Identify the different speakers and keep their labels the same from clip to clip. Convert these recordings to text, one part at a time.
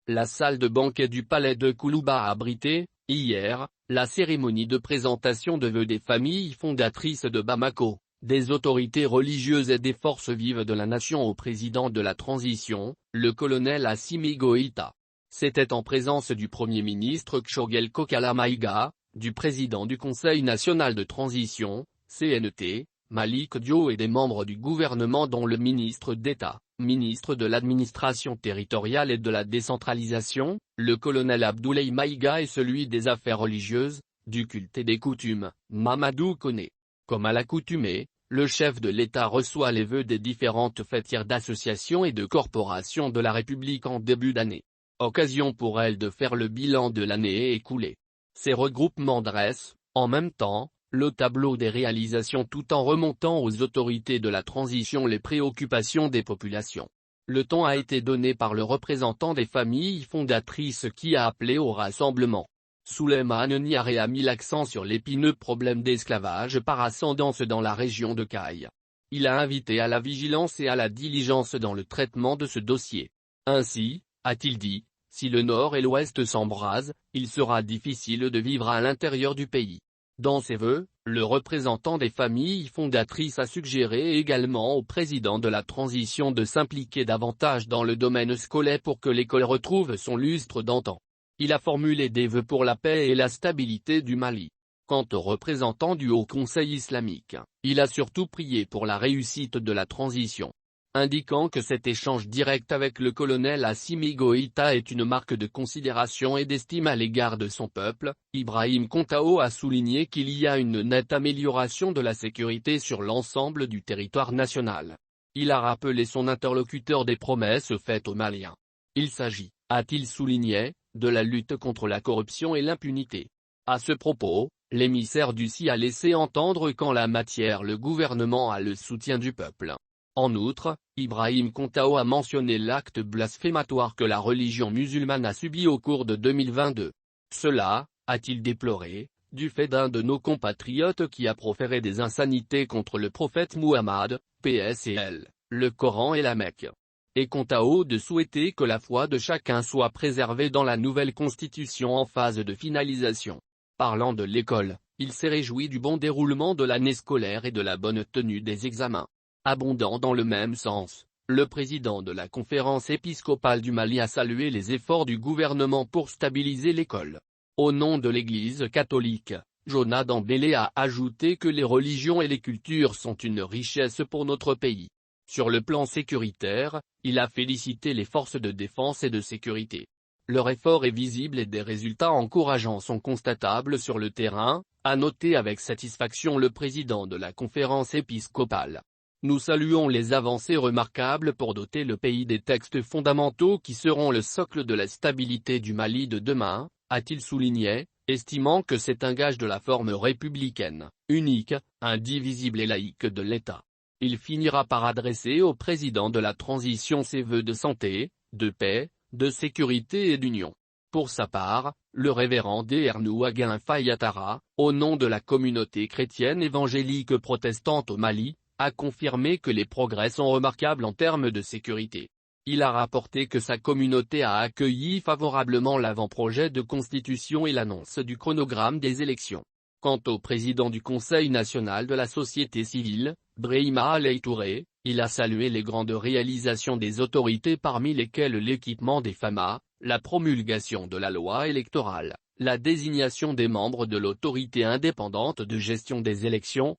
Speaker 1: La salle de banquet du palais de Koulouba a abrité, hier, la cérémonie de présentation de vœux des familles fondatrices de Bamako, des autorités religieuses et des forces vives de la nation au président de la transition, le colonel Assimi Goïta. C'était en présence du Premier ministre Tchogel Kokala Maïga, du président du Conseil national de transition, CNT, Malik Dio et des membres du gouvernement dont le ministre d'État, ministre de l'administration territoriale et de la décentralisation, le colonel Abdoulaye Maïga et celui des affaires religieuses, du culte et des coutumes, Mamadou Koné. Comme à l'accoutumée, le chef de l'État reçoit les vœux des différentes fêtières d'associations et de corporations de la République en début d'année. Occasion pour elle de faire le bilan de l'année écoulée. Ces regroupements dressent, en même temps, le tableau des réalisations tout en remontant aux autorités de la transition les préoccupations des populations. Le ton a été donné par le représentant des familles fondatrices qui a appelé au rassemblement. Souleymane Niaré a mis l'accent sur l'épineux problème d'esclavage par ascendance dans la région de Kaï. Il a invité à la vigilance et à la diligence dans le traitement de ce dossier. Ainsi, a-t-il dit, si le nord et l'ouest s'embrasent, il sera difficile de vivre à l'intérieur du pays. Dans ses vœux, le représentant des familles fondatrices a suggéré également au président de la transition de s'impliquer davantage dans le domaine scolaire pour que l'école retrouve son lustre d'antan. Il a formulé des vœux pour la paix et la stabilité du Mali. Quant au représentant du Haut Conseil islamique, il a surtout prié pour la réussite de la transition, indiquant que cet échange direct avec le colonel Assimi Goïta est une marque de considération et d'estime à l'égard de son peuple. Ibrahim Kontao a souligné qu'il y a une nette amélioration de la sécurité sur l'ensemble du territoire national. Il a rappelé son interlocuteur des promesses faites aux Maliens. Il s'agit, a-t-il souligné, de la lutte contre la corruption et l'impunité. À ce propos, l'émissaire du CI a laissé entendre qu'en la matière le gouvernement a le soutien du peuple. En outre, Ibrahim Kontao a mentionné l'acte blasphématoire que la religion musulmane a subi au cours de 2022. Cela, a-t-il déploré, du fait d'un de nos compatriotes qui a proféré des insanités contre le prophète Muhammad, PS et L, le Coran et la Mecque. Et Kontao de souhaiter que la foi de chacun soit préservée dans la nouvelle constitution en phase de finalisation. Parlant de l'école, il s'est réjoui du bon déroulement de l'année scolaire et de la bonne tenue des examens. Abondant dans le même sens, le président de la conférence épiscopale du Mali a salué les efforts du gouvernement pour stabiliser l'école. Au nom de l'Église catholique, Jonah Dambélé a ajouté que les religions et les cultures sont une richesse pour notre pays. Sur le plan sécuritaire, il a félicité les forces de défense et de sécurité. Leur effort est visible et des résultats encourageants sont constatables sur le terrain, a noté avec satisfaction le président de la conférence épiscopale. Nous saluons les avancées remarquables pour doter le pays des textes fondamentaux qui seront le socle de la stabilité du Mali de demain, a-t-il souligné, estimant que c'est un gage de la forme républicaine, unique, indivisible et laïque de l'État. Il finira par adresser au président de la transition ses vœux de santé, de paix, de sécurité et d'union. Pour sa part, le révérend Dernou Aguin Fayatara, au nom de la communauté chrétienne évangélique protestante au Mali, a confirmé que les progrès sont remarquables en termes de sécurité. Il a rapporté que sa communauté a accueilli favorablement l'avant-projet de constitution et l'annonce du chronogramme des élections. Quant au président du Conseil national de la société civile, Brahima Aley Touré, il a salué les grandes réalisations des autorités parmi lesquelles l'équipement des FAMA, la promulgation de la loi électorale, la désignation des membres de l'autorité indépendante de gestion des élections,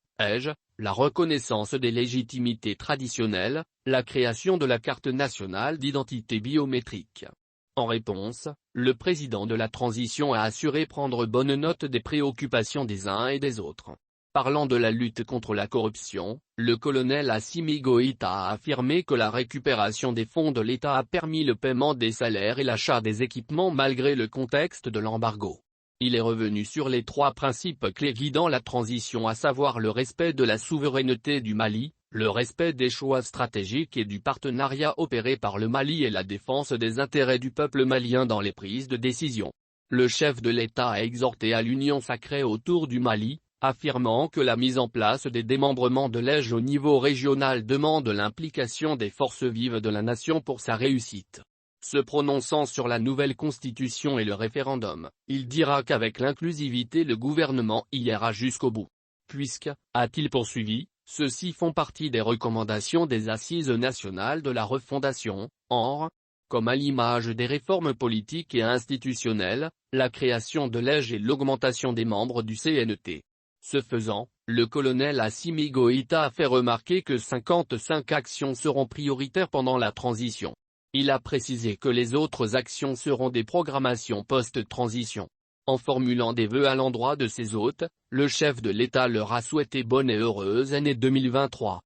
Speaker 1: la reconnaissance des légitimités traditionnelles, la création de la carte nationale d'identité biométrique. En réponse, le président de la transition a assuré prendre bonne note des préoccupations des uns et des autres. Parlant de la lutte contre la corruption, le colonel Assimi Goïta a affirmé que la récupération des fonds de l'État a permis le paiement des salaires et l'achat des équipements malgré le contexte de l'embargo. Il est revenu sur les trois principes clés guidant la transition, à savoir le respect de la souveraineté du Mali, le respect des choix stratégiques et du partenariat opéré par le Mali et la défense des intérêts du peuple malien dans les prises de décision. Le chef de l'État a exhorté à l'union sacrée autour du Mali, affirmant que la mise en place des démembrements de l'EJ au niveau régional demande l'implication des forces vives de la nation pour sa réussite. Se prononçant sur la nouvelle constitution et le référendum, il dira qu'avec l'inclusivité le gouvernement y ira jusqu'au bout. Puisque, a-t-il poursuivi, ceux-ci font partie des recommandations des Assises nationales de la refondation, comme à l'image des réformes politiques et institutionnelles, la création de l'EJ et l'augmentation des membres du CNT. Ce faisant, le colonel Assimi Goïta a fait remarquer que 55 actions seront prioritaires pendant la transition. Il a précisé que les autres actions seront des programmations post-transition. En formulant des vœux à l'endroit de ses hôtes, le chef de l'État leur a souhaité bonne et heureuse année 2023.